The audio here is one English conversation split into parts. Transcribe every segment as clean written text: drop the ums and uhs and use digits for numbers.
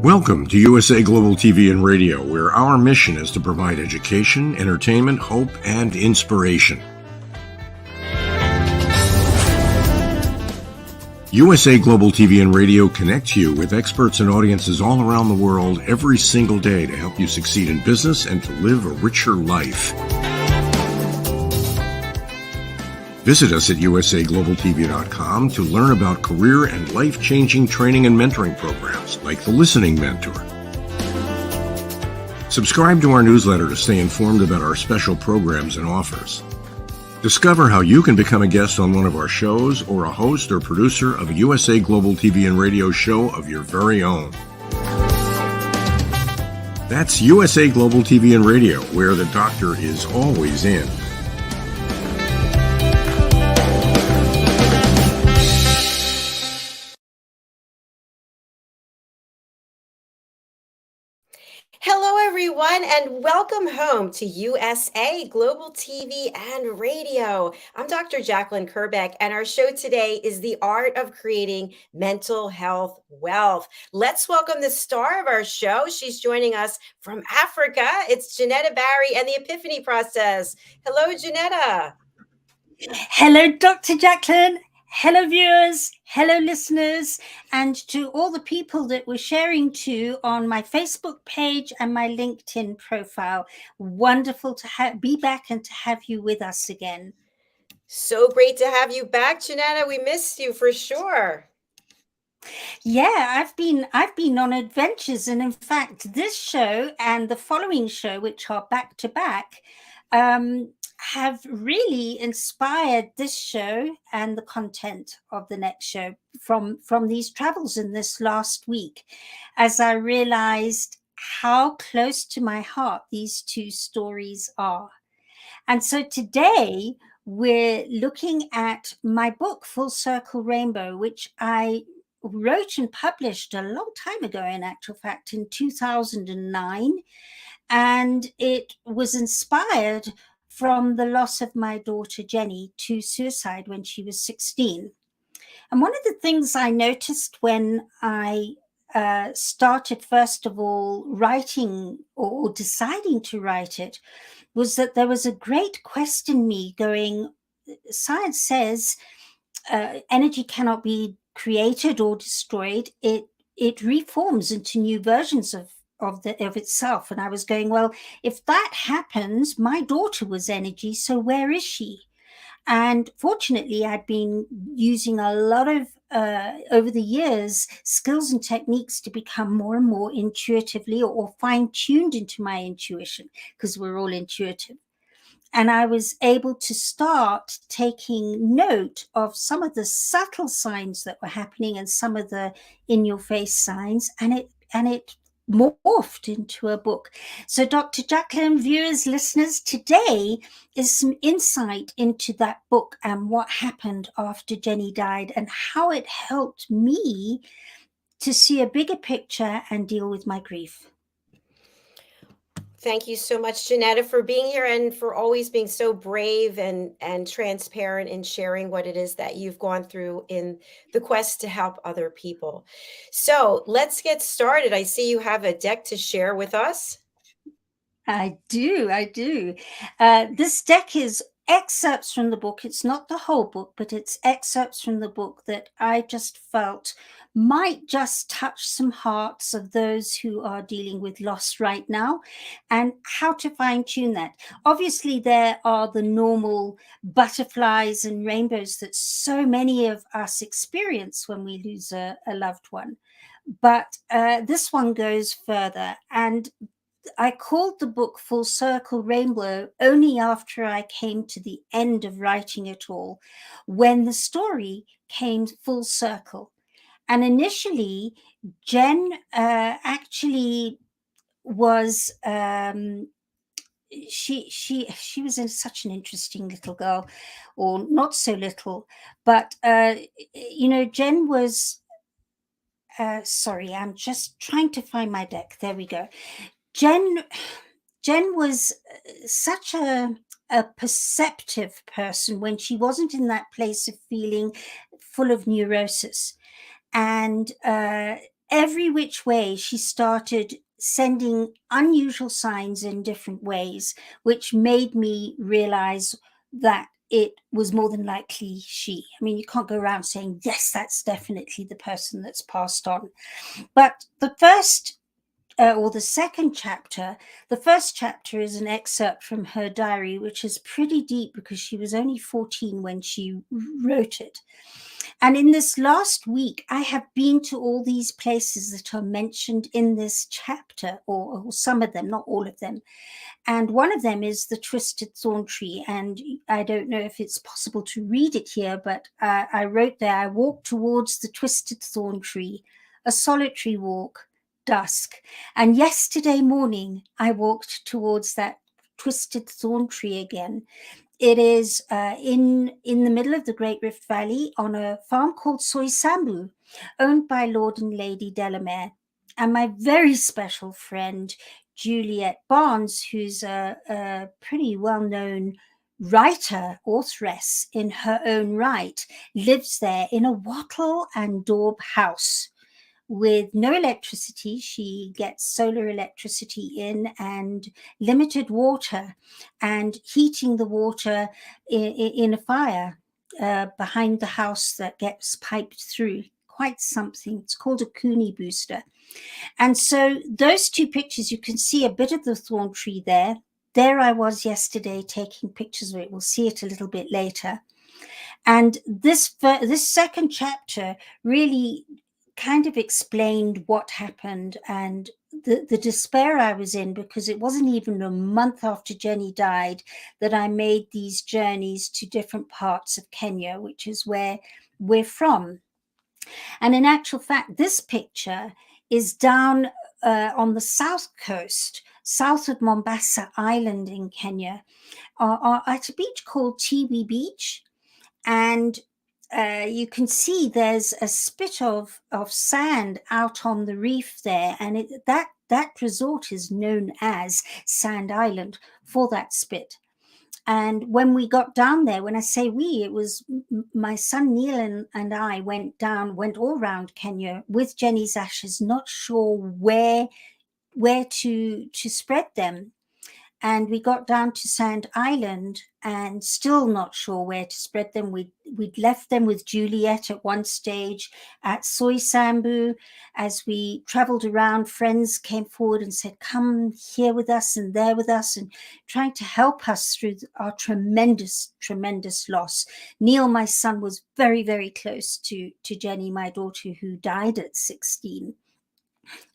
Welcome to USA Global TV and Radio, where our mission is to provide education, entertainment, hope, and inspiration. USA Global TV and Radio connects you with experts and audiences all around the world every single day to help you succeed in business and to live a richer life. Visit us at usaglobaltv.com to learn about career and life-changing training and mentoring programs like the Listening Mentor. Subscribe to our newsletter to stay informed about our special programs and offers. Discover how you can become a guest on one of our shows or a host or producer of a USA Global TV and Radio show of your very own. That's USA Global TV and Radio, where the doctor is always in. Hello, everyone, and welcome home to USA Global TV and Radio. I'm Dr. Jacalyn Kerbeck, and our show today is The Art of Creating Mental Health Wealth. Let's welcome the star of our show. She's joining us from Africa. It's Jenetta Barry and the Epiphany Process. Hello, Jenetta. Hello, Dr. Jacalyn. Hello, viewers. Hello, listeners. And to all the people that we're sharing to on my Facebook page and my LinkedIn profile. Wonderful to be back and to have you with us again. So great to have you back, Jenetta. We missed you for sure. Yeah, I've been on adventures. And in fact, this show and the following show, which are back to back, have really inspired this show and the content of the next show from these travels in this last week, as I realized how close to my heart these two stories are. And so today we're looking at my book, Full Circle Rainbow, which I wrote and published a long time ago, in actual fact, in 2009. And it was inspired from the loss of my daughter, Jenny, to suicide when she was 16. And one of the things I noticed when I started, first of all, writing or deciding to write it, was that there was a great quest in me going, science says energy cannot be created or destroyed. It reforms into new versions of itself. And I was going, well, if that happens, my daughter was energy, so where is she? And fortunately, I'd been using a lot of over the years skills and techniques to become more and more intuitively or fine-tuned into my intuition, because we're all intuitive. And I was able to start taking note of some of the subtle signs that were happening and some of the in-your-face signs, and it morphed into a book. So Dr. Jacalyn, viewers, listeners, today is some insight into that book and what happened after Jenny died and how it helped me to see a bigger picture and deal with my grief. Thank you so much, Jenetta, for being here and for always being so brave and transparent in sharing what it is that you've gone through in the quest to help other people. So let's get started. I see you have a deck to share with us. I do. This deck is excerpts from the book. It's not the whole book, but it's excerpts from the book that I just felt might just touch some hearts of those who are dealing with loss right now and how to fine-tune that. Obviously, there are the normal butterflies and rainbows that so many of us experience when we lose a loved one. But this one goes further. And I called the book Full Circle Rainbow only after I came to the end of writing it all, when the story came full circle. And initially, Jen actually was she was such an interesting little girl, or not so little, but Jen was sorry, I'm just trying to find my deck. There we go. Jen was such a perceptive person when she wasn't in that place of feeling full of neurosis. And every which way she started sending unusual signs in different ways, which made me realize that it was more than likely she. I mean, you can't go around saying, yes, that's definitely the person that's passed on. But the first or the second chapter, the first chapter is an excerpt from her diary, which is pretty deep because she was only 14 when she wrote it. And in this last week, I have been to all these places that are mentioned in this chapter, or some of them, not all of them. And one of them is the Twisted Thorn Tree. And I don't know if it's possible to read it here, but I wrote there, I walked towards the Twisted Thorn Tree, a solitary walk, dusk. And yesterday morning, I walked towards that Twisted Thorn Tree again. It is in the middle of the Great Rift Valley on a farm called Soisambu, owned by Lord and Lady Delamere. And my very special friend, Juliet Barnes, who's a pretty well-known writer, authoress in her own right, lives there in a wattle and daub house with no electricity. She gets solar electricity in and limited water, and heating the water in a fire behind the house that gets piped through. Quite something. It's called a Cooney booster. And so those two pictures, you can see a bit of the thorn tree there. There I was yesterday taking pictures of it. We'll see it a little bit later. And this second chapter really kind of explained what happened and the despair I was in, because it wasn't even a month after Jenny died that I made these journeys to different parts of Kenya, which is where we're from. And in actual fact, this picture is down on the south coast, south of Mombasa Island in Kenya, at a beach called Tiwi Beach. And you can see there's a spit of sand out on the reef there, and that resort is known as Sand Island for that spit. And when we got down there, when I say we, it was my son Neil and I went all around Kenya with Jenny's ashes, not sure where to spread them. And we got down to Sand Island and still not sure where to spread them. We'd left them with Juliet at one stage at Soisambu. As we traveled around, friends came forward and said, come here with us and there with us, and trying to help us through our tremendous, tremendous loss. Neil, my son, was very, very close to Jenny, my daughter, who died at 16.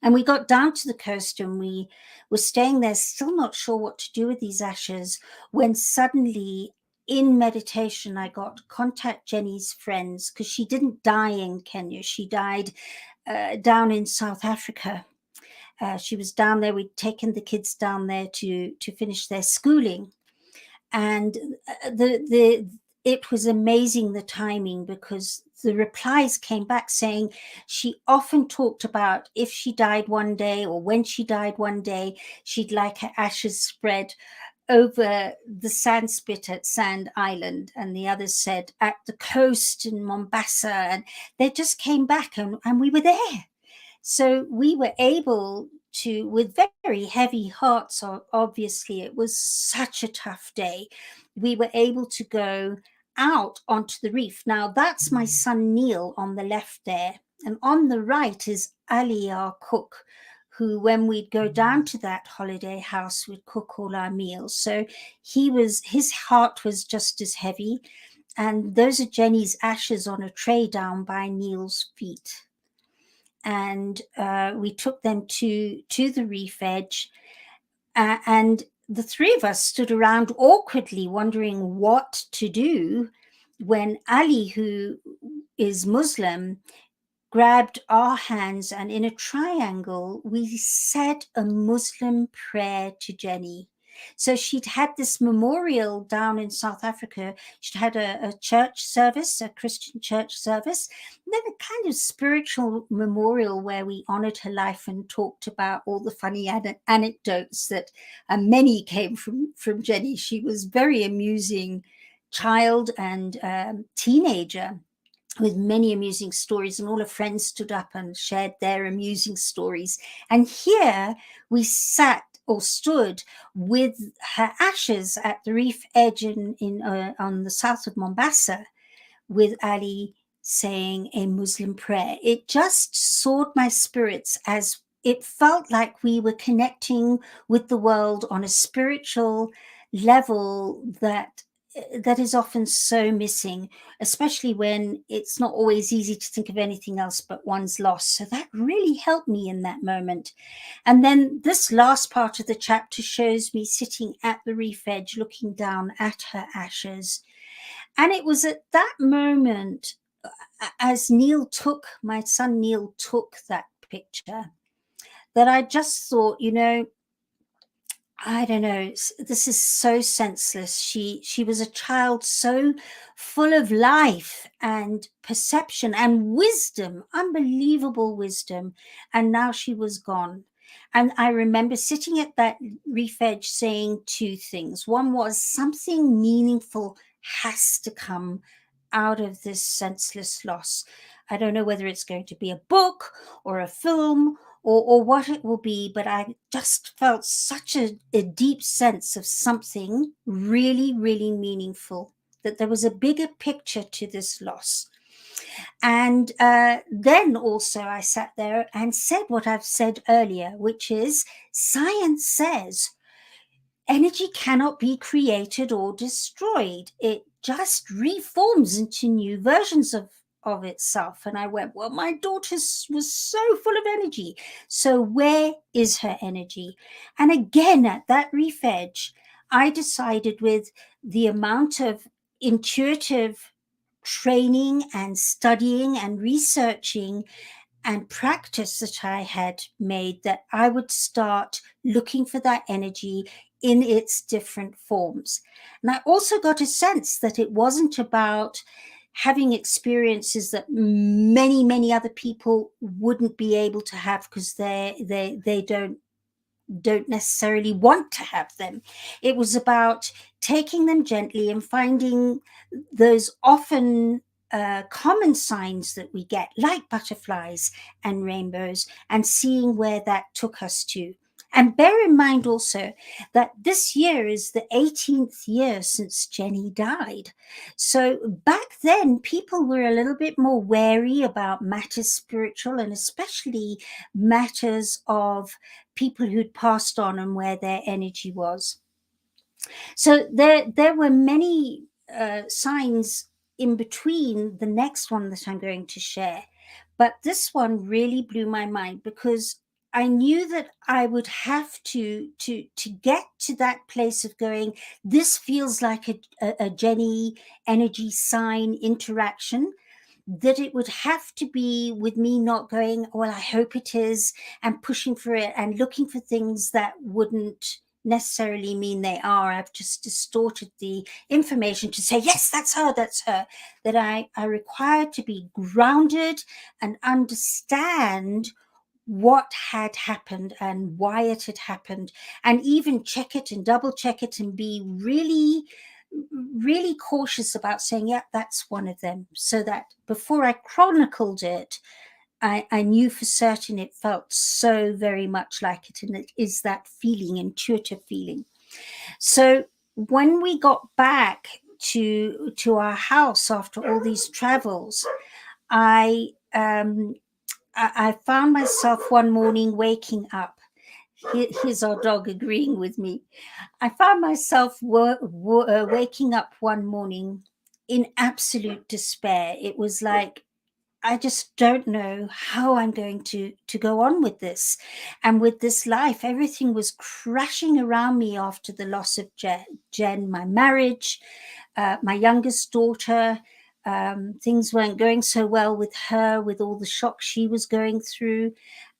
And we got down to the coast and we were staying there, still not sure what to do with these ashes, when suddenly in meditation, I got to contact Jenny's friends, because she didn't die in Kenya. She died down in South Africa. She was down there. We'd taken the kids down there to finish their schooling. And it was amazing, the timing, because the replies came back saying she often talked about if she died one day or when she died one day, she'd like her ashes spread over the sand spit at Sand Island. And the others said at the coast in Mombasa. And they just came back and we were there. So we were able to, with very heavy hearts, obviously, it was such a tough day. We were able to go out onto the reef. Now, that's my son Neil on the left there. And on the right is Ali, our cook, who, when we'd go down to that holiday house, would cook all our meals. So his heart was just as heavy. And those are Jenny's ashes on a tray down by Neil's feet. And we took them to the reef edge, and the three of us stood around awkwardly wondering what to do, when Ali, who is Muslim, grabbed our hands, and in a triangle we said a Muslim prayer to Jenny. So she'd had this memorial down in South Africa. She'd had a church service, a Christian church service, and then a kind of spiritual memorial where we honored her life and talked about all the funny anecdotes that many came from Jenny. She was very amusing child and teenager. with many amusing stories, and all her friends stood up and shared their amusing stories. And here we sat or stood with her ashes at the reef edge on the south of Mombasa, with Ali saying a Muslim prayer. It just soared my spirits, as it felt like we were connecting with the world on a spiritual level that is often so missing, especially when it's not always easy to think of anything else but one's loss. So that really helped me in that moment. And then this last part of the chapter shows me sitting at the reef edge looking down at her ashes. And it was at that moment, as my son Neil took that picture, that I just thought, I don't know, this is so senseless. She was a child so full of life and perception and wisdom, unbelievable wisdom, and now she was gone. And I remember sitting at that reef edge saying two things. One was, something meaningful has to come out of this senseless loss. I don't know whether it's going to be a book or a film or what it will be, but I just felt such a deep sense of something really, really meaningful, that there was a bigger picture to this loss. And then also I sat there and said what I've said earlier, which is, science says energy cannot be created or destroyed. It just reforms into new versions of itself. And I went, well, my daughter was so full of energy. So where is her energy? And again, at that reef edge, I decided, with the amount of intuitive training and studying and researching and practice that I had made, that I would start looking for that energy in its different forms. And I also got a sense that it wasn't about having experiences that many other people wouldn't be able to have, because they don't necessarily want to have them. It was about taking them gently and finding those often common signs that we get, like butterflies and rainbows, and seeing where that took us to. And bear in mind also that this year is the 18th year since Jenny died. So back then, people were a little bit more wary about matters spiritual, and especially matters of people who'd passed on and where their energy was. So there were many signs in between the next one that I'm going to share. But this one really blew my mind, because I knew that I would have to get to that place of going, this feels like a Jenny energy sign interaction, that it would have to be with me not going, well, I hope it is, and pushing for it and looking for things that wouldn't necessarily mean they are. I've just distorted the information to say, yes, that's her, that I required to be grounded and understand what had happened and why it had happened, and even check it and double check it and be really cautious about saying, yeah, that's one of them, so that before I chronicled it, I knew for certain it felt so very much like it, and it is that feeling, intuitive feeling. So when we got back to our house after all these travels, I found myself one morning waking up. Here's our dog agreeing with me. I found myself waking up one morning in absolute despair. It was like, I just don't know how I'm going to go on with this and with this life. Everything was crashing around me after the loss of Jen, my marriage, my youngest daughter. Things weren't going so well with her, with all the shock she was going through.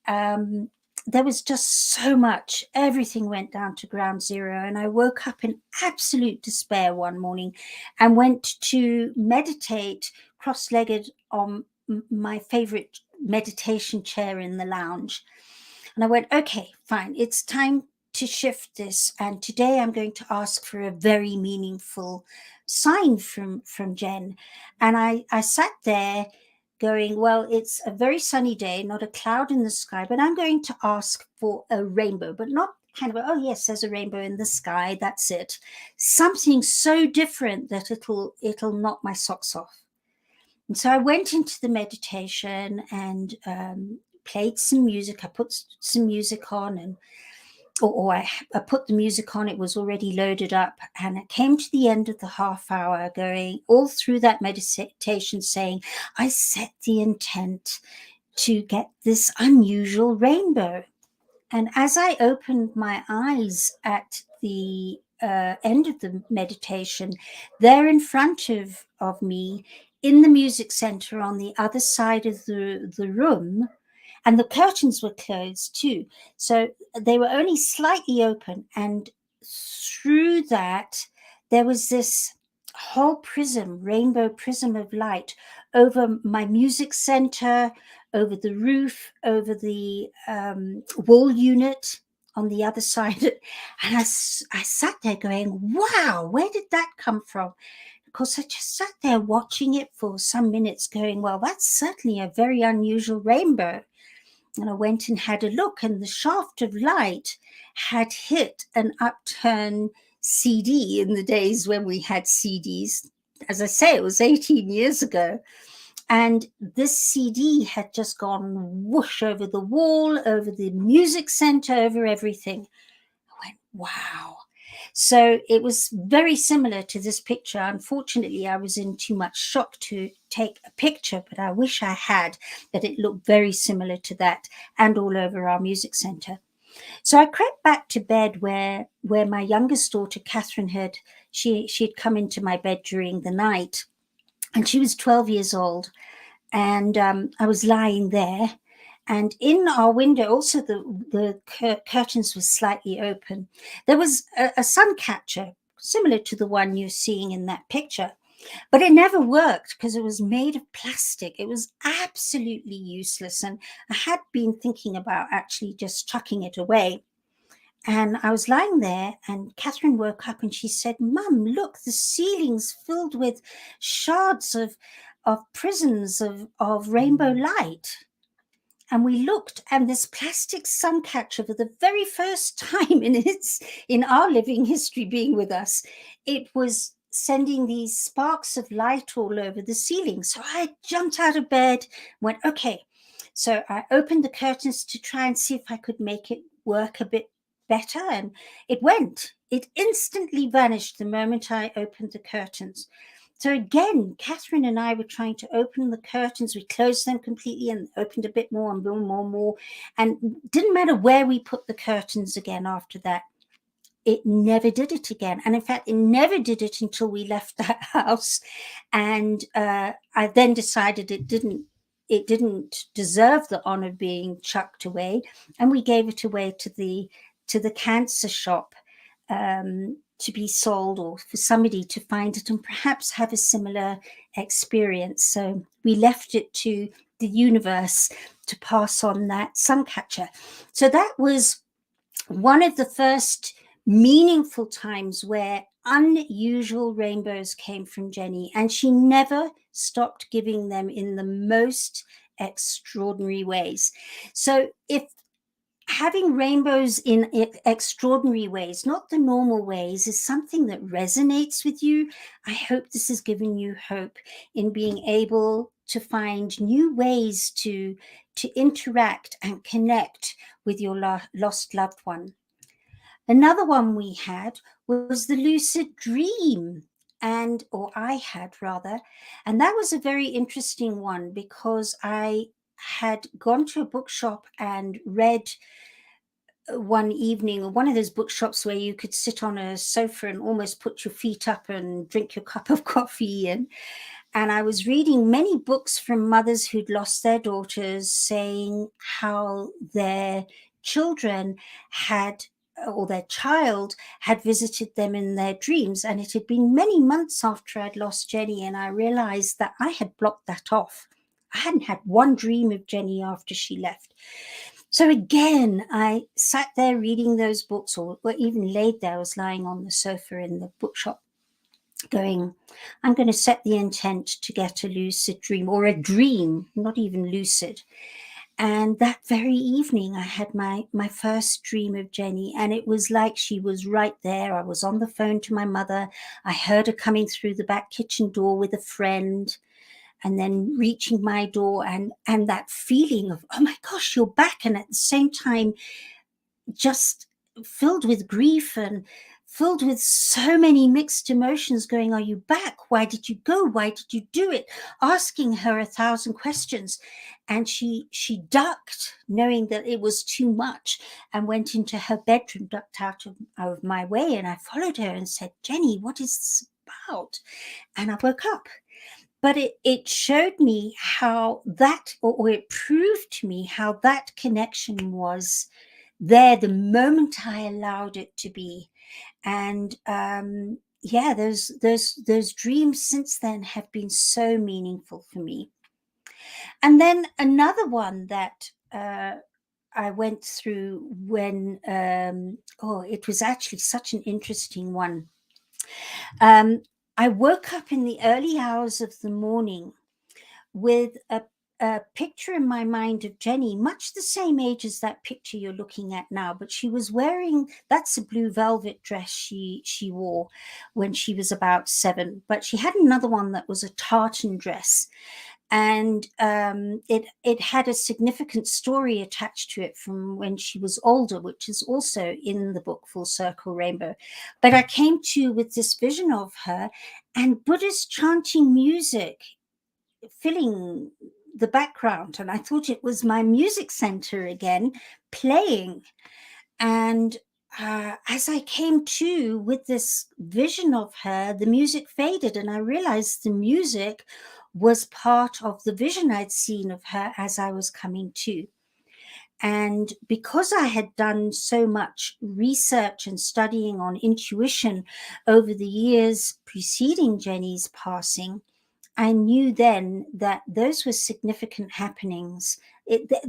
There was just so much. Everything went down to ground zero. And I woke up in absolute despair one morning and went to meditate cross-legged on my favorite meditation chair in the lounge. And I went, okay, fine, it's time to shift this. And today I'm going to ask for a very meaningful sign from Jen. And I sat there going, well, it's a very sunny day, not a cloud in the sky, but I'm going to ask for a rainbow, but not kind of, oh yes, there's a rainbow in the sky, that's it. Something so different that it'll knock my socks off. And so I went into the meditation and played some music. I put some music on, and I put the music on. It was already loaded up, and it came to the end of the half hour, going all through that meditation, saying, I set the intent to get this unusual rainbow. And as I opened my eyes at the end of the meditation, there in front of me, in the music center on the other side of the room, and the curtains were closed too, so they were only slightly open, and through that there was this whole rainbow prism of light over my music center, over the roof, over the wall unit on the other side. And I sat there going, wow, where did that come from? Of course, I just sat there watching it for some minutes going, well, that's certainly a very unusual rainbow. And I went and had a look, and the shaft of light had hit an upturned CD in the days when we had CDs. As I say, it was 18 years ago. And this CD had just gone whoosh over the wall, over the music center, over everything. I went, wow. So it was very similar to this picture. Unfortunately, I was in too much shock to take a picture, but I wish I had, that it looked very similar to that, and all over our music center. So I crept back to bed where my youngest daughter, Catherine, she'd come into my bed during the night, and she was 12 years old. And I was lying there, and in our window also the curtains were slightly open. There was a sun catcher similar to the one you're seeing in that picture, but it never worked because it was made of plastic. It was absolutely useless, and I had been thinking about actually just chucking it away. And I was lying there, and Catherine woke up and she said, Mum, look, the ceiling's filled with shards of prisms of rainbow light. And we looked, and this plastic sun catcher, for the very first time in our living history being with us, it was sending these sparks of light all over the ceiling. So I jumped out of bed, went, okay. So I opened the curtains to try and see if I could make it work a bit better, and it went. It instantly vanished the moment I opened the curtains. So again, Catherine and I were trying to open the curtains. We closed them completely and opened a bit more and more. And didn't matter where we put the curtains again after that. It never did it again. And in fact, it never did it until we left that house. And I then decided it didn't deserve the honor of being chucked away. And we gave it away to the cancer shop, to be sold, or for somebody to find it and perhaps have a similar experience. So we left it to the universe to pass on that sun catcher. So that was one of the first meaningful times where unusual rainbows came from Jenny, and she never stopped giving them in the most extraordinary ways. So if having rainbows in extraordinary ways, not the normal ways, is something that resonates with you, I hope this has given you hope in being able to find new ways to interact and connect with your lost loved one. Another one we had was the lucid dream, or I had rather, and that was a very interesting one because I had gone to a bookshop and read one evening, one of those bookshops where you could sit on a sofa and almost put your feet up and drink your cup of coffee. And I was reading many books from mothers who'd lost their daughters, saying how their children or their child had visited them in their dreams. And it had been many months after I'd lost Jenny, and I realized that I had blocked that off. I hadn't had one dream of Jenny after she left. So again, I sat there reading those books, or even laid there. I was lying on the sofa in the bookshop. going, I'm going to set the intent to get a lucid dream, or a dream, not even lucid. And that very evening, I had my first dream of Jenny, and it was like she was right there. I was on the phone to my mother. I heard her coming through the back kitchen door with a friend, and then reaching my door, and that feeling of, oh my gosh, you're back. And at the same time, just filled with grief and filled with so many mixed emotions, going, are you back? Why did you go? Why did you do it? Asking her 1,000 questions. And she ducked, knowing that it was too much, and went into her bedroom, ducked out of my way. And I followed her and said, Jenny, what is this about? And I woke up. But it showed me how that, or it proved to me how that connection was there the moment I allowed it to be. And yeah, those dreams since then have been so meaningful for me. And then another one that I went through when it was actually such an interesting one. I woke up in the early hours of the morning with a picture in my mind of Jenny, much the same age as that picture you're looking at now, but she was wearing, that's a blue velvet dress she wore when she was about 7, but she had another one that was a tartan dress. And it had a significant story attached to it from when she was older, which is also in the book Full Circle Rainbow. But I came to with this vision of her, and Buddhist chanting music filling the background, and I thought it was my music center again playing. And as I came to with this vision of her, the music faded, and I realized the music was part of the vision I'd seen of her as I was coming to. And because I had done so much research and studying on intuition over the years preceding Jenny's passing, I knew then that those were significant happenings.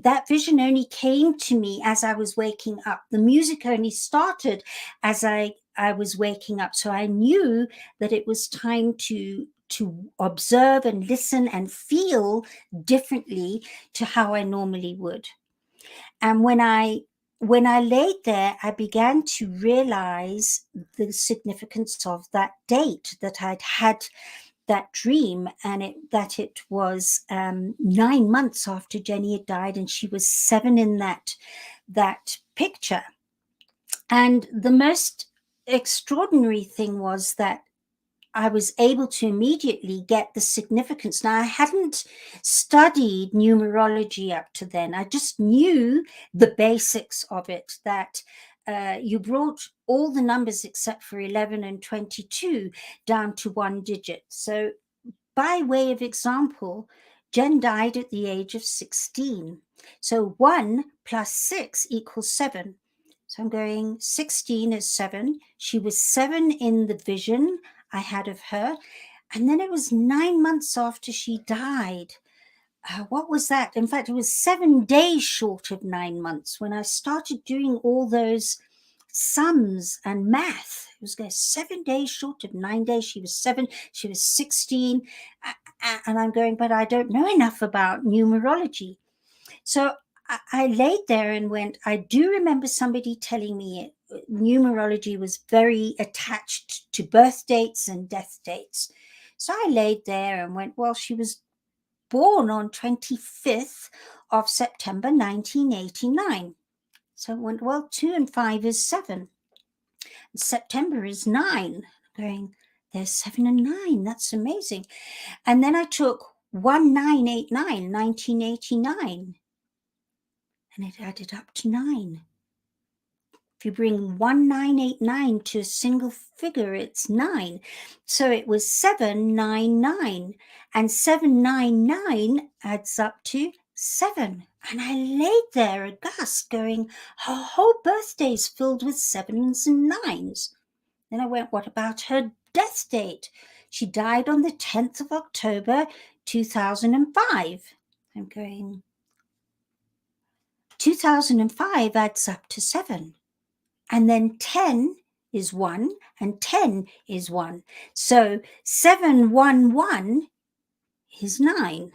That vision only came to me as I was waking up. The music only started as I was waking up. So I knew that it was time to observe and listen and feel differently to how I normally would. And when I laid there, I began to realize the significance of that date that I'd had that dream, and that it was 9 months after Jenny had died, and she was 7 in that picture. And the most extraordinary thing was that I was able to immediately get the significance. Now, I hadn't studied numerology up to then. I just knew the basics of it, that you brought all the numbers except for 11 and 22 down to 1 digit. So by way of example, Jen died at the age of 16. So 1 plus 6 equals 7. So I'm going 16 is 7. She was 7 in the vision I had of her. And then it was 9 months after she died. What was that? In fact, it was 7 days short of 9 months when I started doing all those sums and math. It was going 7 days short of 9 days. She was 7, she was 16. And I'm going, but I don't know enough about numerology. So I laid there and went, I do remember somebody telling me numerology was very attached to birth dates and death dates. So I laid there and went, well, she was born on 25th of September 1989. So I went, well, 2 and 5 is 7. September is 9. Going, there's 7 and 9. That's amazing. And then I took 1989, 1989, and it added up to 9. If you bring 1989 to a single figure, it's 9. So it was 799, and 799 adds up to 7. And I laid there aghast, going, her whole birthday is filled with 7s and 9s. Then I went, what about her death date? She died on the 10th of October, 2005. I'm going, 2005 adds up to 7. And then 10 is 1 and 10 is 1. So 711 is 9.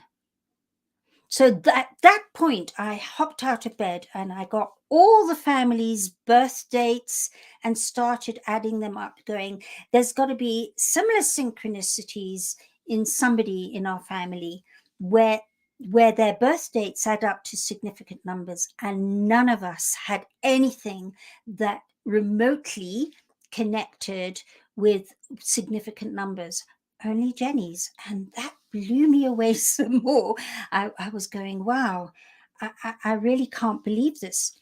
So at that point, I hopped out of bed and I got all the family's birth dates and started adding them up, going, there's got to be similar synchronicities in somebody in our family where their birth dates add up to significant numbers. And none of us had anything that remotely connected with significant numbers, only Jenny's. And that blew me away some more. I was going, wow, I really can't believe this.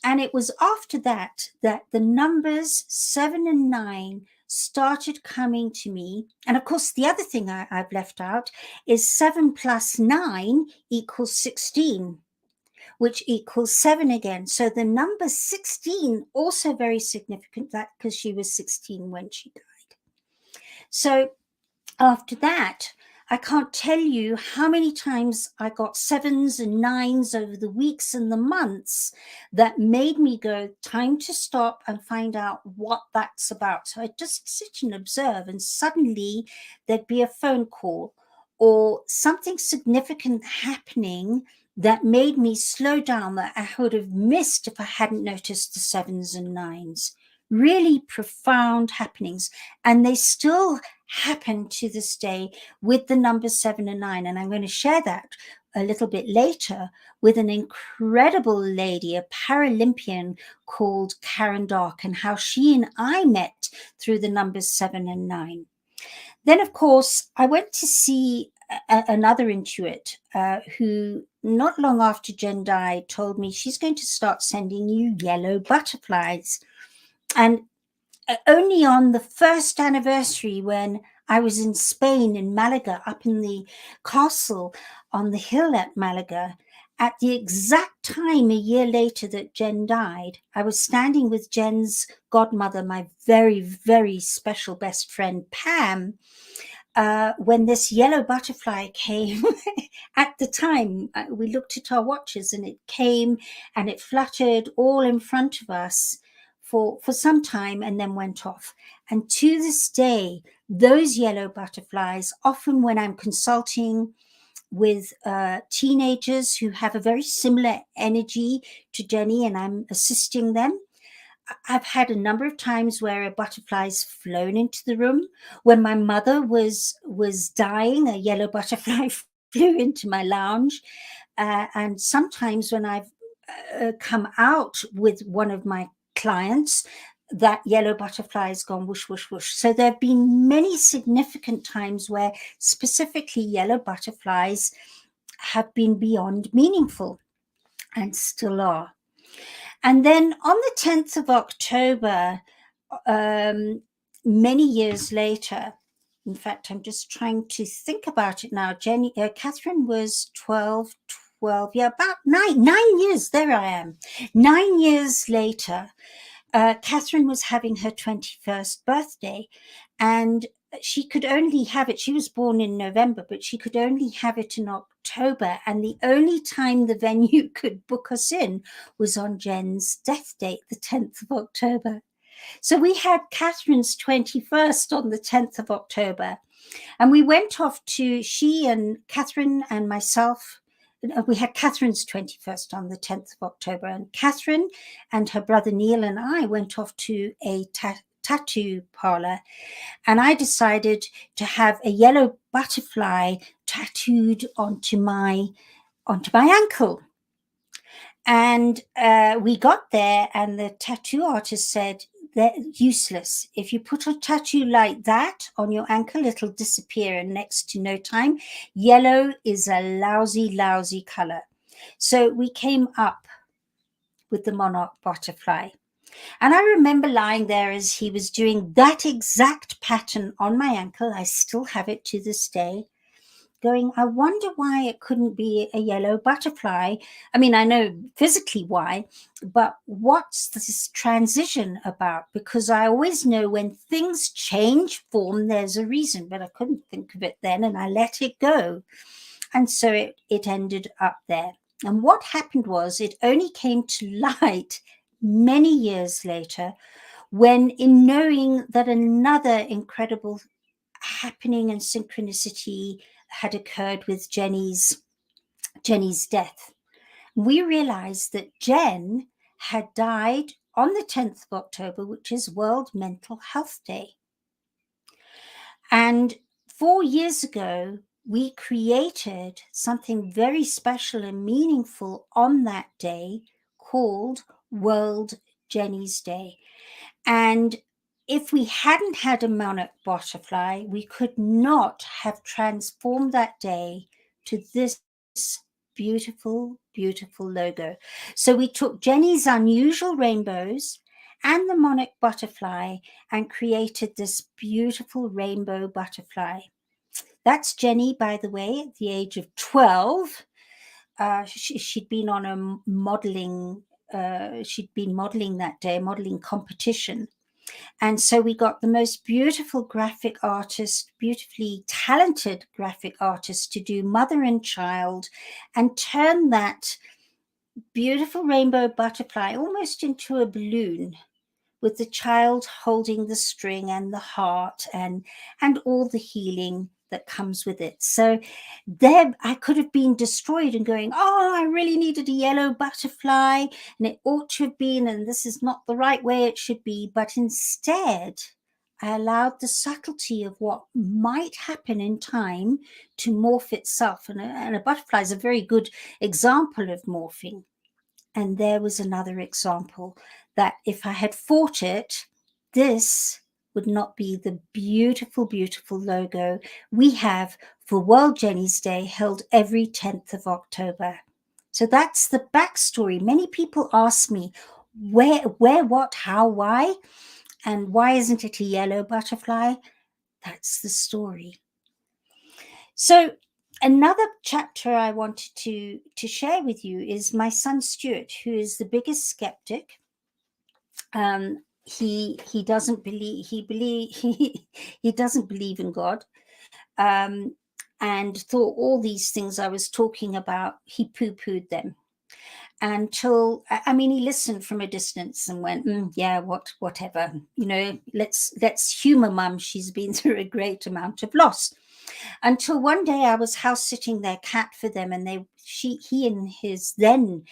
And it was after that the numbers 7 and 9 started coming to me. And of course, the other thing I've left out is 7 plus 9 equals 16, which equals 7 again. So the number 16, also very significant, that because she was 16 when she died. So after that, I can't tell you how many times I got 7s and 9s over the weeks and the months that made me go, time to stop and find out what that's about. So I'd just sit and observe, and suddenly there'd be a phone call or something significant happening that made me slow down, that I would have missed if I hadn't noticed the 7s and 9s. Really profound happenings. And they still happen to this day with the numbers 7 and 9. And I'm going to share that a little bit later with an incredible lady, a Paralympian called Karen Dark, and how she and I met through the numbers 7 and 9. Then, of course, I went to see another intuit who not long after Jen died told me she's going to start sending you yellow butterflies. And only on the first anniversary, when I was in Spain, in Malaga, up in the castle on the hill at Malaga, at the exact time a year later that Jen died, I was standing with Jen's godmother, my very, very special best friend, Pam, when this yellow butterfly came. At the time, we looked at our watches, and it came and it fluttered all in front of us for some time and then went off. And to this day, those yellow butterflies, often when I'm consulting with teenagers who have a very similar energy to Jenny and I'm assisting them, I've had a number of times where a butterfly's flown into the room. When my mother was dying, a yellow butterfly flew into my lounge. And sometimes when I've come out with one of my clients, that yellow butterfly has gone whoosh, whoosh, whoosh. So there have been many significant times where specifically yellow butterflies have been beyond meaningful and still are. And then on the 10th of October, many years later, in fact, I'm just trying to think about it now. Catherine was 12, about nine years, there I am. 9 years later, Catherine was having her 21st birthday, and she could only have it, she was born in November, but she could only have it in October. And the only time the venue could book us in was on Jen's death date, the 10th of October. So we had Catherine's 21st on the 10th of October. And we went off to, she and Catherine and myself, we had Catherine's 21st on the 10th of October. And Catherine and her brother Neil and I went off to a tattoo parlor, and I decided to have a yellow butterfly tattooed onto my ankle. And we got there, and the tattoo artist said, they're useless. If you put a tattoo like that on your ankle, it'll disappear in next to no time. Yellow is a lousy, lousy color. So we came up with the monarch butterfly. And I remember lying there as he was doing that exact pattern on my ankle. I still have it to this day, going, I wonder why it couldn't be a yellow butterfly. I mean, I know physically why, but what's this transition about? Because I always know when things change form, there's a reason, but I couldn't think of it then, and I let it go. And so it ended up there. And what happened was, it only came to light many years later when, in knowing that another incredible happening and synchronicity had occurred with Jenny's death, we realized that Jen had died on the 10th of October, which is World Mental Health Day. And 4 years ago, we created something very special and meaningful on that day called World Jenny's Day. And if we hadn't had a monarch butterfly, we could not have transformed that day to this beautiful, beautiful logo. So we took Jenny's unusual rainbows and the monarch butterfly and created this beautiful rainbow butterfly. That's Jenny, by the way, at the age of 12. She'd been on a modeling, she'd been modeling that day, a modeling competition. And so we got the most beautiful graphic artist, beautifully talented graphic artist to do mother and child and turn that beautiful rainbow butterfly almost into a balloon, with the child holding the string and the heart and all the healing that comes with it. So there I could have been destroyed and going, oh, I really needed a yellow butterfly and it ought to have been, and this is not the right way it should be. But instead, I allowed the subtlety of what might happen in time to morph itself. And a butterfly is a very good example of morphing. And there was another example that if I had fought it, this would not be the beautiful, beautiful logo we have for World Jenny's Day, held every 10th of October. So that's the backstory. Many people ask me, where, what, how, why? And why isn't it a yellow butterfly? That's the story. So another chapter I wanted to share with you is my son Stuart, who is the biggest skeptic. He doesn't believe he doesn't believe in God, and thought all these things I was talking about, he poo-pooed them until, I mean, he listened from a distance and went, yeah, whatever, you know, let's humor mum. She's been through a great amount of loss. Until one day I was house sitting their cat for them, and he and his then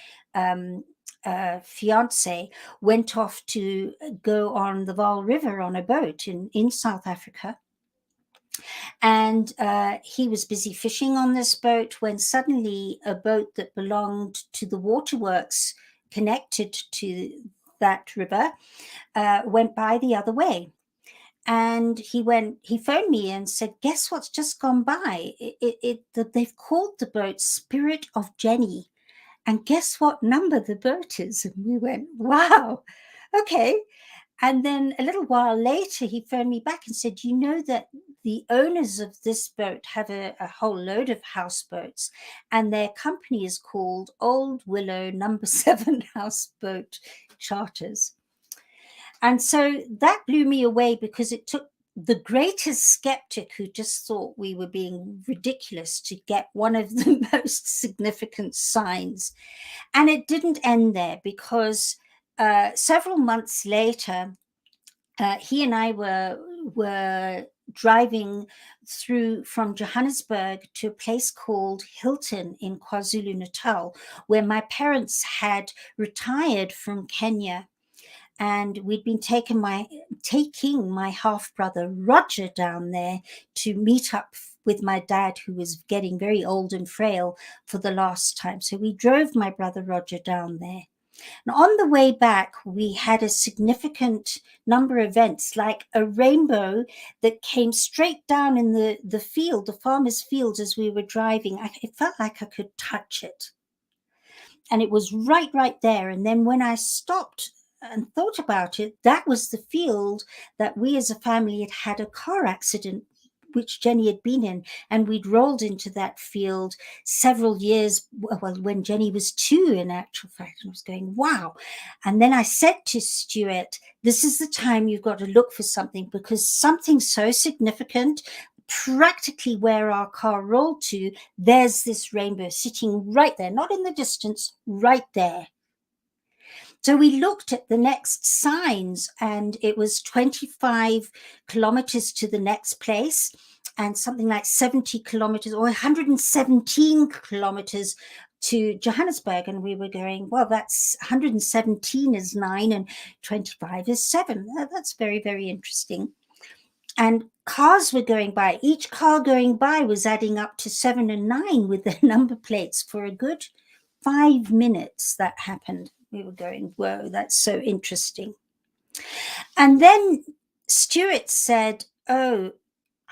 fiance went off to go on the Vaal River on a boat in South Africa. And he was busy fishing on this boat when suddenly a boat that belonged to the waterworks connected to that river went by the other way. And he phoned me and said, guess what's just gone by? They've called the boat Spirit of Jenny. And guess what number the boat is? And we went, wow, okay. And then a little while later, he phoned me back and said, you know that the owners of this boat have a whole load of houseboats, and their company is called Old Willow Number 7 Houseboat Charters. And so that blew me away, because it took the greatest skeptic who just thought we were being ridiculous to get one of the most significant signs. And it didn't end there, because several months later, he and I were driving through from Johannesburg to a place called Hilton in KwaZulu-Natal, where my parents had retired from Kenya. And we'd been taking my half-brother Roger down there to meet up with my dad, who was getting very old and frail, for the last time. So we drove my brother Roger down there. And on the way back, we had a significant number of events, like a rainbow that came straight down in the field, the farmer's field, as we were driving. It felt like I could touch it. And it was right there. And then when I stopped and thought about it, that was the field that we as a family had a car accident, which Jenny had been in, and we'd rolled into that field several years, well, when Jenny was 2, in actual fact. And I was going, wow. And then I said to Stuart, this is the time you've got to look for something, because something so significant, practically where our car rolled to, there's this rainbow sitting right there, not in the distance, right there. So we looked at the next signs, and it was 25 kilometers to the next place, and something like 70 kilometers or 117 kilometers to Johannesburg. And we were going, well, that's 117 is 9 and 25 is 7. That's very, very interesting. And cars were going by. Each car going by was adding up to 7 and 9 with their number plates for a good 5 minutes. That happened. We were going, whoa, that's so interesting. And then Stuart said, oh,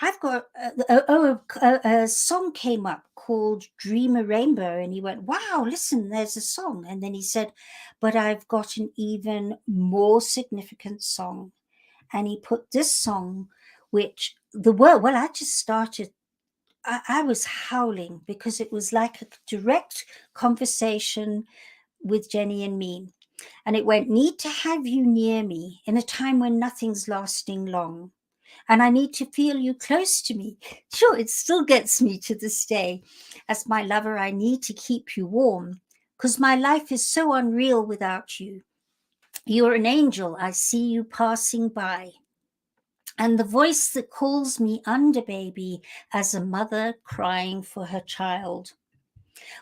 I've got a song came up called Dream a Rainbow. And he went, wow, listen, there's a song. And then he said, but I've got an even more significant song. And he put this song, which the word, well, I just started, I was howling because it was like a direct conversation with Jenny and me. And it went, need to have you near me in a time when nothing's lasting long. And I need to feel you close to me. Sure, it still gets me to this day. As my lover, I need to keep you warm because my life is so unreal without you. You're an angel. I see you passing by. And the voice that calls me under, baby, as a mother crying for her child.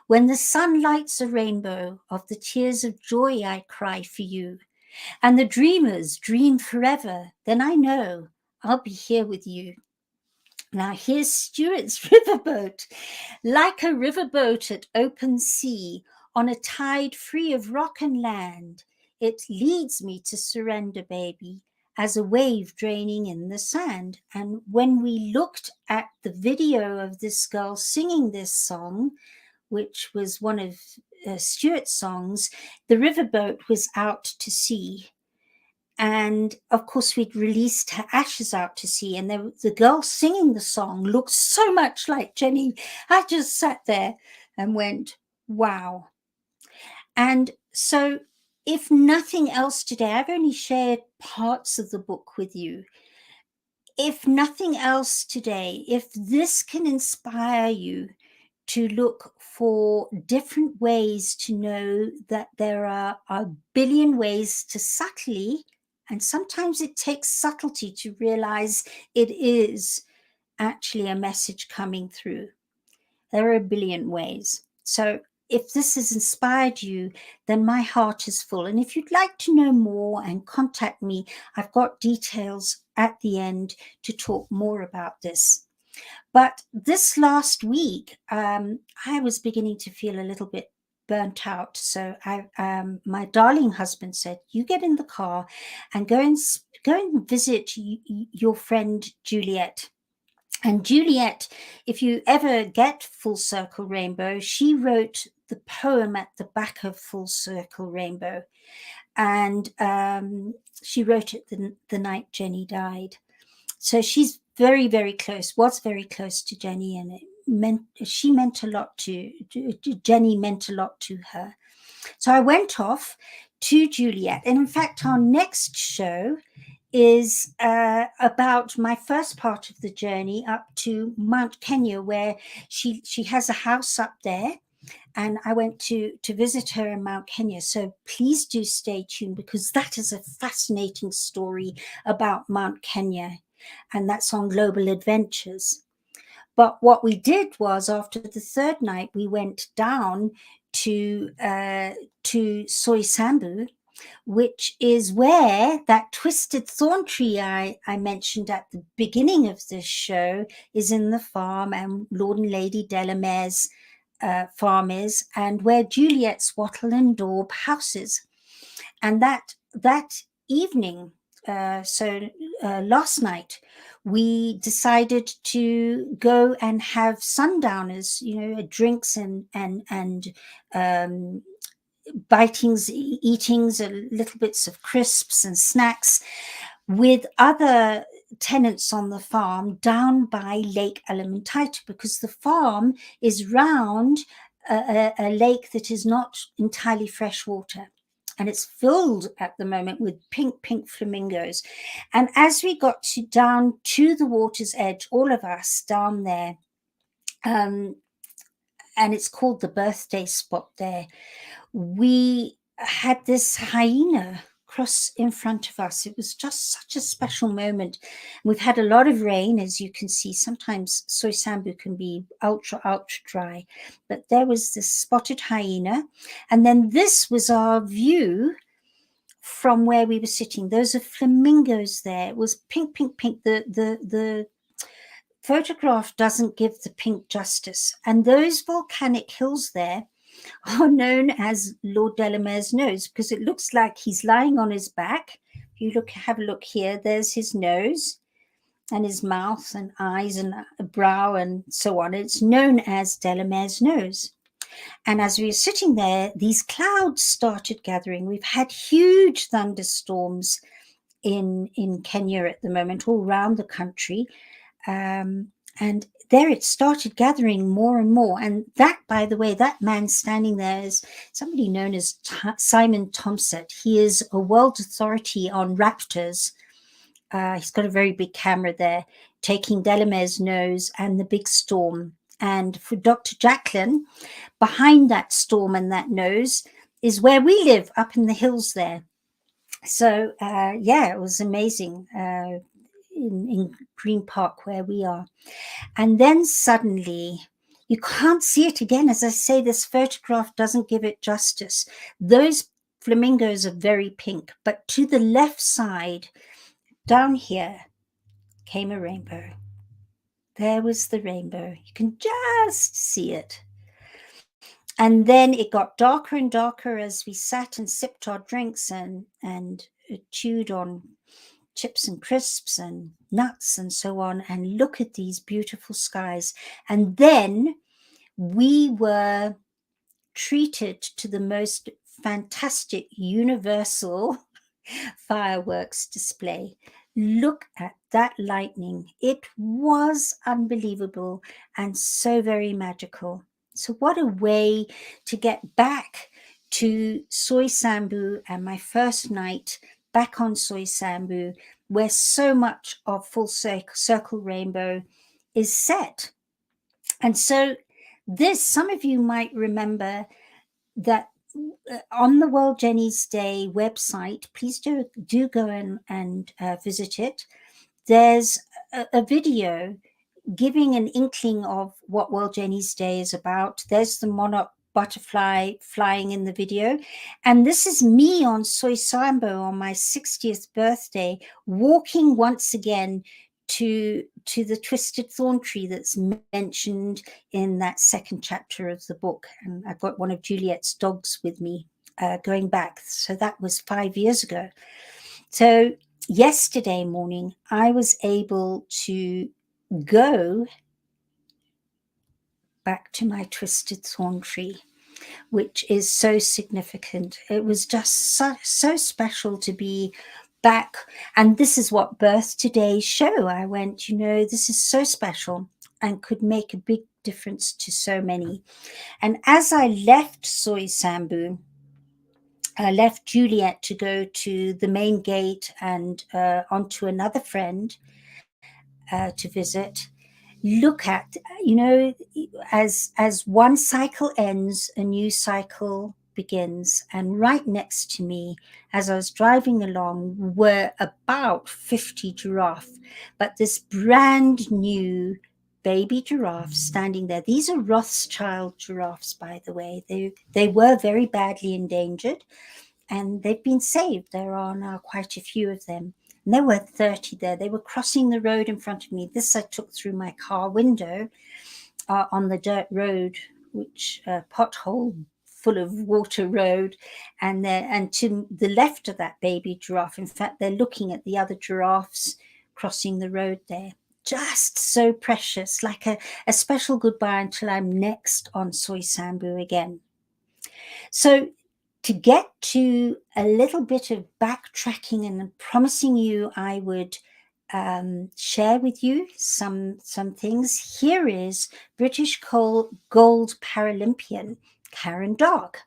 When the sun lights a rainbow of the tears of joy, I cry for you. And the dreamers dream forever, then I know I'll be here with you. Now here's Stuart's riverboat. Like a riverboat at open sea, on a tide free of rock and land, it leads me to surrender, baby, as a wave draining in the sand. And when we looked at the video of this girl singing this song, which was one of Stuart's songs, the riverboat was out to sea. And of course, we'd released her ashes out to sea, and the girl singing the song looked so much like Jenny. I just sat there and went, wow. And so, if nothing else today, I've only shared parts of the book with you. If nothing else today, if this can inspire you to look for different ways to know that there are a billion ways to subtly, and sometimes it takes subtlety to realize it is actually a message coming through. There are a billion ways. So if this has inspired you, then my heart is full. And if you'd like to know more and contact me, I've got details at the end to talk more about this. But this last week, I was beginning to feel a little bit burnt out. So my darling husband said, you get in the car and go and visit your friend Juliet. And Juliet, if you ever get Full Circle Rainbow, she wrote the poem at the back of Full Circle Rainbow. And she wrote it the night Jenny died. So she's very, very close, was very close to Jenny, and she meant a lot to Jenny, meant a lot to her. So I went off to Juliet. And in fact, our next show is about my first part of the journey up to Mount Kenya, where she has a house up there. And I went to visit her in Mount Kenya. So please do stay tuned, because that is a fascinating story about Mount Kenya. And that's on Global Adventures. But what we did was, after the third night, we went down to Soy-Sambu, which is where that twisted thorn tree I mentioned at the beginning of this show is in the farm, and Lord and Lady Delamere's farm is, and where Juliet's Wattle and Daub house is. And that evening, last night, we decided to go and have sundowners, drinks and bitings, eatings, little bits of crisps and snacks with other tenants on the farm down by Lake Elementaita, because the farm is round a lake that is not entirely fresh water. And it's filled at the moment with pink flamingos. And as we got down to the water's edge, all of us down there, and it's called the birthday spot there, we had this hyena cross in front of us. It was just such a special moment. We've had a lot of rain, as you can see. Sometimes Soy Sambu can be ultra dry, but there was this spotted hyena. And then this was our view from where we were sitting. Those are flamingos there. It was pink, pink, pink. The photograph doesn't give the pink justice. And those volcanic hills there are known as Lord Delamere's nose, because it looks like he's lying on his back. If you have a look here, there's his nose and his mouth and eyes and brow and so on. It's known as Delamere's nose. And as we were sitting there, these clouds started gathering. We've had huge thunderstorms in Kenya at the moment, all around the country. And there it started gathering more and more. And that, by the way, that man standing there is somebody known as Simon Tomset. He is a world authority on raptors. He's got a very big camera there, taking Delamere's nose and the big storm. And for Dr. Jacalyn, behind that storm and that nose is where we live, up in the hills there. So, yeah, it was amazing in Green Park where we are. And then suddenly, you can't see it again. As I say, this photograph doesn't give it justice. Those flamingos are very pink, but to the left side, down here, came a rainbow. There was the rainbow. You can just see it. And then it got darker and darker as we sat and sipped our drinks and chewed on chips and crisps and nuts and so on, and look at these beautiful skies. And then we were treated to the most fantastic universal fireworks display. Look at that lightning. It was unbelievable and so very magical. So what a way to get back to Soy Sambu and my first night back on Soy Sambu, where so much of Full Circle Rainbow is set. And so this, some of you might remember that on the World Jenny's Day website, please do go and visit it. There's a video giving an inkling of what World Jenny's Day is about. There's the monarch butterfly flying in the video. And this is me on Soy Sambu on my 60th birthday, walking once again to the twisted thorn tree that's mentioned in that second chapter of the book. And I've got one of Juliet's dogs with me going back. So that was 5 years ago. So yesterday morning, I was able to go back to my twisted thorn tree, which is so significant. It was just so special to be back. And this is what birthed today's show. I went, this is so special and could make a big difference to so many. And as I left Soy Sambu, I left Juliet to go to the main gate and onto another friend to visit. Look at, as one cycle ends, a new cycle begins. And right next to me, as I was driving along, were about 50 giraffes, but this brand new baby giraffe standing there. These are Rothschild giraffes, by the way. They were very badly endangered, and they've been saved. There are now quite a few of them. And there were 30 there. They were crossing the road in front of me. This I took through my car window on the dirt road, which pothole full of water road. And to the left of that baby giraffe, in fact, they're looking at the other giraffes crossing the road there. Just so precious, like a special goodbye until I'm next on Soy Sambu again. So to get to a little bit of backtracking and promising you I would share with you some things, here is British gold Paralympian Karen Dark.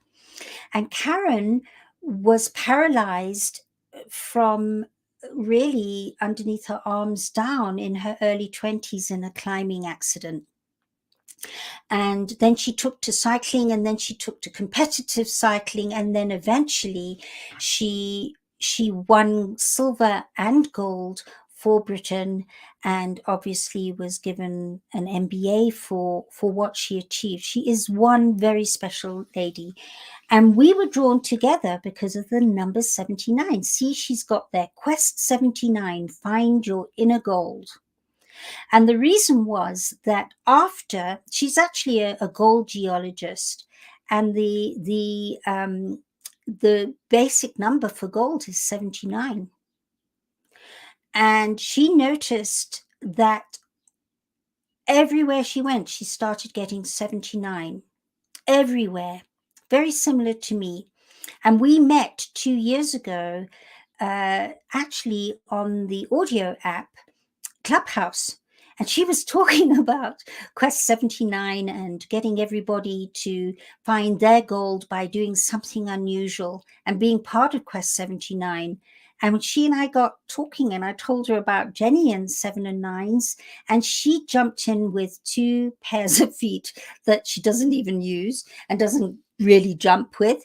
And Karen was paralyzed from really underneath her arms down in her early 20s in a climbing accident. And then she took to cycling, and then she took to competitive cycling, and then eventually she won silver and gold for Britain, and obviously was given an MBA for what she achieved. She is one very special lady. And we were drawn together because of the number 79. See, she's got there, Quest 79, find your inner gold. And the reason was that after, she's actually a gold geologist, and the basic number for gold is 79. And she noticed that everywhere she went, she started getting 79. Everywhere. Very similar to me. And we met 2 years ago, actually on the audio app Clubhouse. And she was talking about Quest 79 and getting everybody to find their gold by doing something unusual and being part of Quest 79. And when she and I got talking, and I told her about Jenny and 7 and 9s, and she jumped in with 2 pairs of feet that she doesn't even use and doesn't really jump with,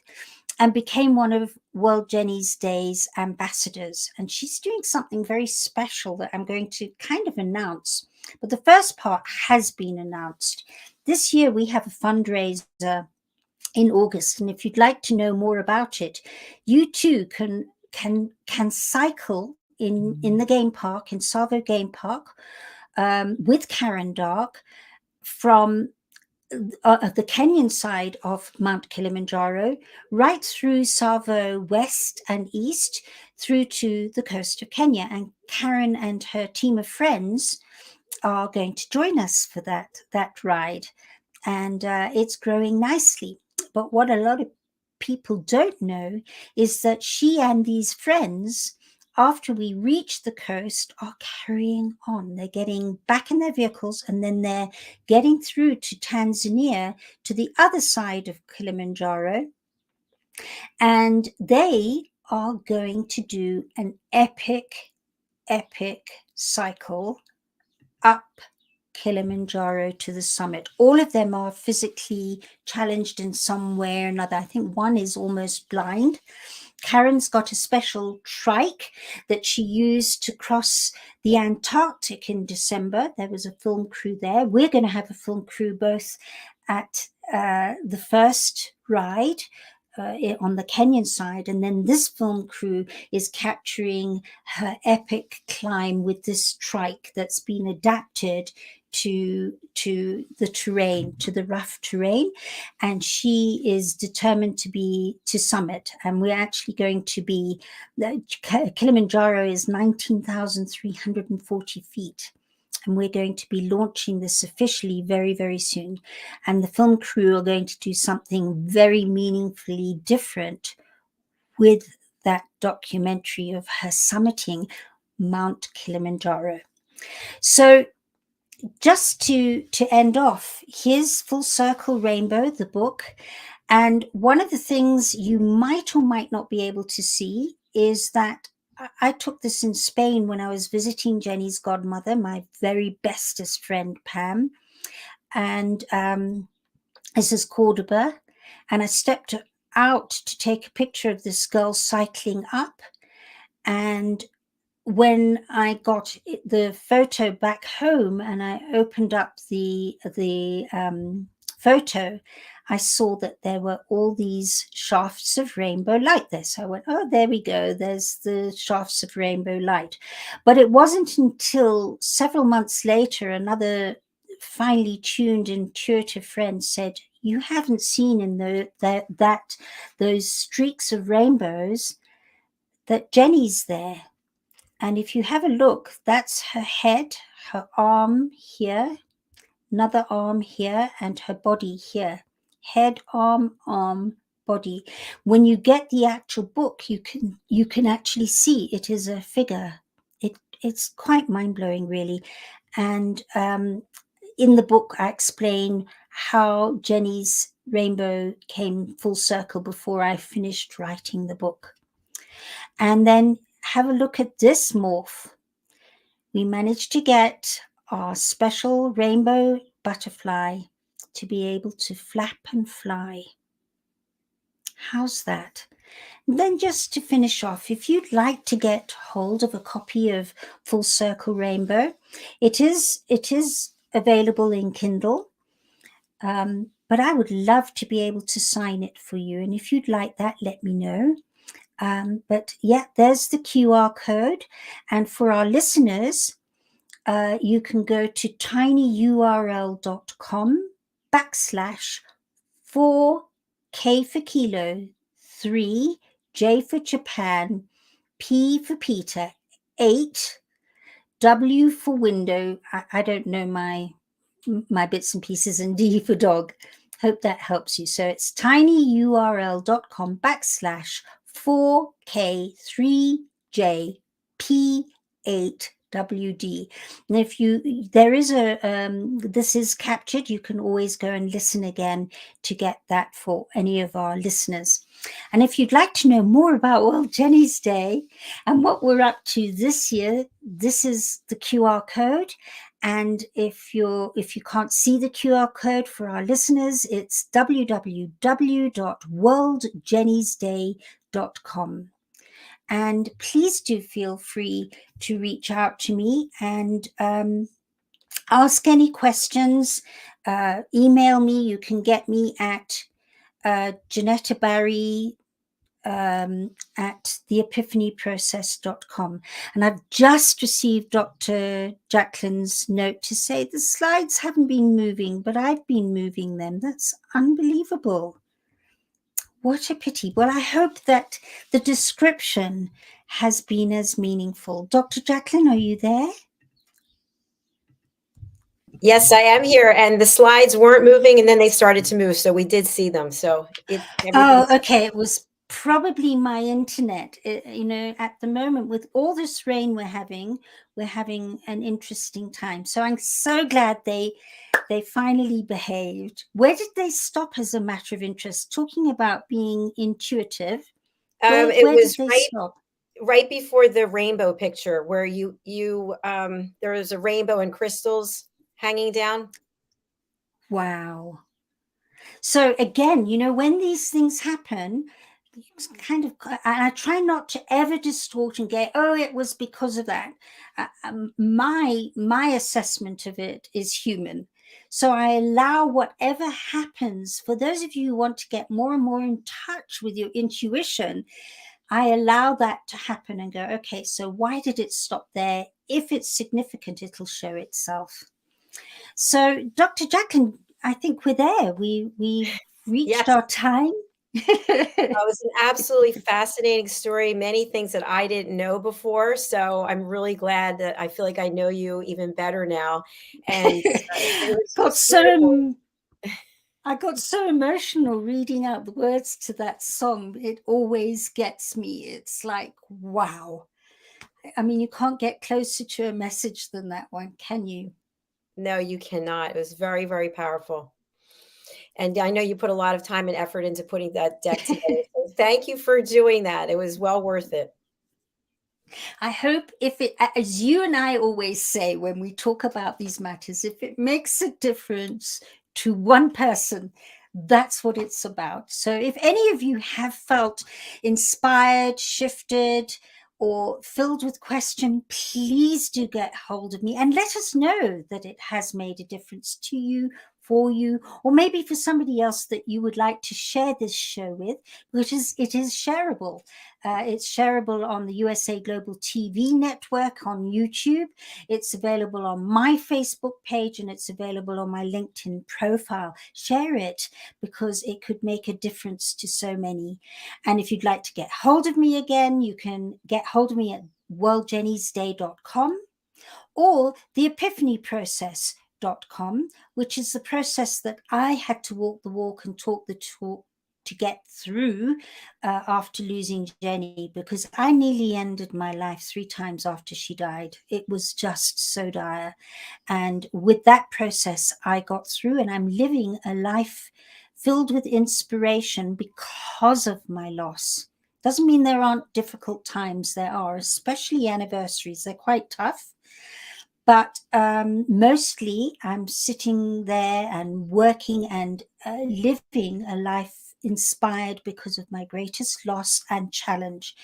and became one of World Jenny's Day's ambassadors. And she's doing something very special that I'm going to kind of announce. But the first part has been announced. This year we have a fundraiser in August, and if you'd like to know more about it, you too can cycle in the game park, in Savo Game Park, with Karen Dark from the Kenyan side of Mount Kilimanjaro, right through Savo west and east, through to the coast of Kenya. And Karen and her team of friends are going to join us for that ride. And it's growing nicely. But what a lot of people don't know is that she and these friends, after we reach the coast, are carrying on. They're getting back in their vehicles, and then they're getting through to Tanzania, to the other side of Kilimanjaro. And they are going to do an epic cycle up Kilimanjaro to the summit. All of them are physically challenged in some way or another. I think one is almost blind. Karen's got a special trike that she used to cross the Antarctic in December. There was a film crew there. We're going to have a film crew both at the first ride on the Kenyan side, and then this film crew is capturing her epic climb with this trike that's been adapted to the terrain, to the rough terrain, and she is determined to summit. And we're actually going to be, Kilimanjaro is 19,340 feet. And we're going to be launching this officially very, very soon. And the film crew are going to do something very meaningfully different with that documentary of her summiting Mount Kilimanjaro. So just to end off, here's Full Circle Rainbow, the book. And one of the things you might or might not be able to see is that I took this in Spain when I was visiting Jenny's godmother, my very bestest friend, Pam. And this is Cordoba. And I stepped out to take a picture of this girl cycling up. And when I got the photo back home and I opened up the photo, I saw that there were all these shafts of rainbow light there. So I went, oh, there we go. There's the shafts of rainbow light. But it wasn't until several months later, another finely tuned, intuitive friend said, you haven't seen in those streaks of rainbows that Jenny's there. And if you have a look, that's her head, her arm here, another arm here, and her body here. Head, arm, body. When you get the actual book, you can actually see it is a figure. It's quite mind-blowing, really. And in the book, I explain how Jenny's rainbow came full circle before I finished writing the book. And then have a look at this morph. We managed to get our special rainbow butterfly to be able to flap and fly. How's that? And then just to finish off, if you'd like to get hold of a copy of Full Circle Rainbow, it is available in Kindle. But I would love to be able to sign it for you. And if you'd like that, let me know. But yeah, there's the QR code. And for our listeners, you can go to tinyurl.com/4K for kilo, 3, J for Japan, P for Peter, 8, W for window. I don't know my bits and pieces, and D for dog. Hope that helps you. So it's tinyurl.com/4K3JP8WD. And if there is this is captured, you can always go and listen again to get that for any of our listeners. And if you'd like to know more about World Jenny's Day and what we're up to this year, this is the QR code. And if you can't see the QR code for our listeners, it's www.worldjennysday.com. And please do feel free to reach out to me and ask any questions. Email me. You can get me at Jenetta Barry at theepiphanyprocess.com. And I've just received Dr. Jacalyn's note to say the slides haven't been moving, but I've been moving them. That's unbelievable. What a pity. Well, I hope that the description has been as meaningful. Dr. Jacalyn, are you there? Yes, I am here, and the slides weren't moving, and then they started to move, so we did see them. So okay. It was probably my internet. At the moment, with all this rain we're having an interesting time. So I'm so glad they finally behaved. Where did they stop, as a matter of interest? Talking about being intuitive, where did they stop? Right before the rainbow picture, where there was a rainbow and crystals hanging down. Wow. So again, when these things happen, it's kind of, and I try not to ever distort and go, oh, it was because of that. My assessment of it is human. So I allow whatever happens. For those of you who want to get more and more in touch with your intuition, I allow that to happen and go, okay, so why did it stop there? If it's significant, it'll show itself. So Dr. Jacalyn, I think we're there. We reached our time. It was an absolutely fascinating story. Many things that I didn't know before. So I'm really glad that I feel like I know you even better now. And I got so emotional reading out the words to that song. It always gets me. It's like, wow. I mean, you can't get closer to a message than that one, can you? No, you cannot. It was very, very powerful. And I know you put a lot of time and effort into putting that deck together. So thank you for doing that. It was well worth it. I hope as you and I always say when we talk about these matters, if it makes a difference to one person, that's what it's about. So if any of you have felt inspired, shifted, or filled with question, please do get hold of me and let us know that it has made a difference to you, for you, or maybe for somebody else that you would like to share this show with, which it is shareable. It's shareable on the USA Global TV network on YouTube. It's available on my Facebook page, and it's available on my LinkedIn profile. Share it, because it could make a difference to so many. And if you'd like to get hold of me again, you can get hold of me at worldjennysday.com or theepiphanyprocess.com, which is the process that I had to walk the walk and talk the talk to get through after losing Jenny, because I nearly ended my life 3 times after she died. It was just so dire. And with that process, I got through, and I'm living a life filled with inspiration because of my loss. Doesn't mean there aren't difficult times. There are, especially anniversaries. They're quite tough. But mostly I'm sitting there and working and living a life inspired because of my greatest loss and challenge.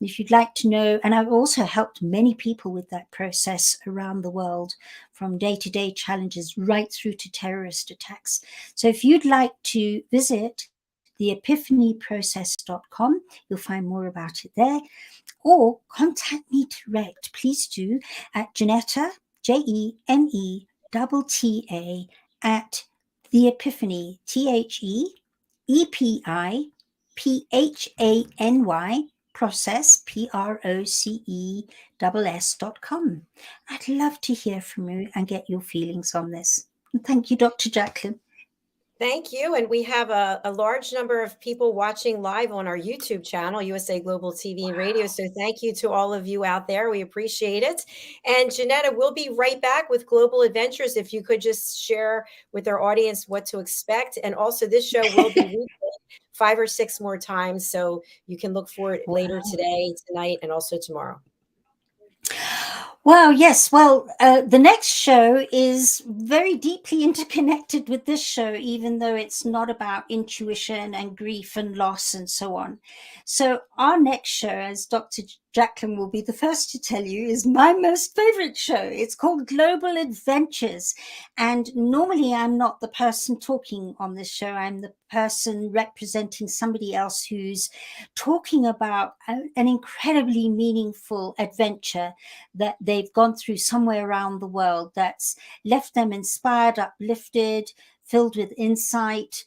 And if you'd like to know, and I've also helped many people with that process around the world, from day-to-day challenges right through to terrorist attacks. So if you'd like to visit theepiphanyprocess.com, you'll find more about it there, or contact me direct, please do, at Jenetta, JENETTA, at The Epiphany, THEEPIPHANY process, PROCESS.com. I'd love to hear from you and get your feelings on this. And thank you, Dr. Jacalyn. Thank you. And we have a large number of people watching live on our YouTube channel, USA Global TV and Radio. So thank you to all of you out there. We appreciate it. And Jenetta, we'll be right back with Global Adventures. If you could just share with our audience what to expect. And also this show will be replayed 5 or 6 more times. So you can look for it later today, tonight, and also tomorrow. Well, yes. Well, the next show is very deeply interconnected with this show, even though it's not about intuition and grief and loss and so on. So our next show, as Dr. Jacalyn will be the first to tell you, is my most favorite show. It's called Global Adventures. And normally I'm not the person talking on this show. I'm the person representing somebody else who's talking about an incredibly meaningful adventure that they've gone through somewhere around the world that's left them inspired, uplifted, filled with insight,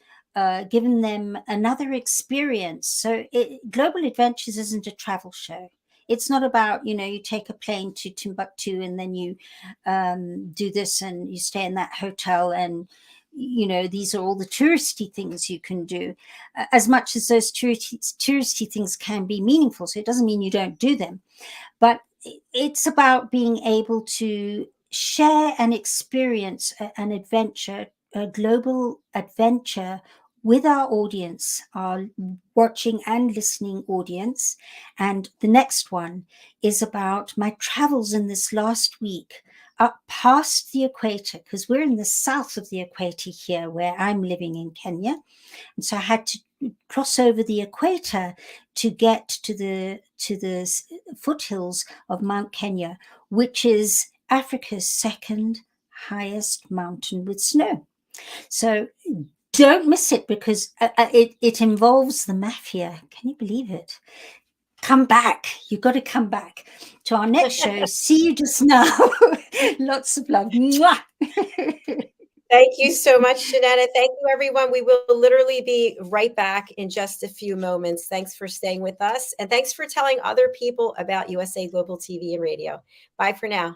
given them another experience. So Global Adventures isn't a travel show. It's not about, you take a plane to Timbuktu and then you do this and you stay in that hotel and, these are all the touristy things you can do, as much as those touristy things can be meaningful. So it doesn't mean you don't do them, but it's about being able to share and experience an adventure, a global adventure with our audience, our watching and listening audience. And the next one is about my travels in this last week up past the equator, because we're in the south of the equator here where I'm living in Kenya. And so I had to cross over the equator to get to the foothills of Mount Kenya, which is Africa's second highest mountain with snow. So don't miss it, because it involves the mafia. Can you believe it? Come back. You've got to come back to our next show. See you just now. Lots of love. Mwah. Thank you so much, Jenetta. Thank you, everyone. We will literally be right back in just a few moments. Thanks for staying with us. And thanks for telling other people about USA Global TV and Radio. Bye for now.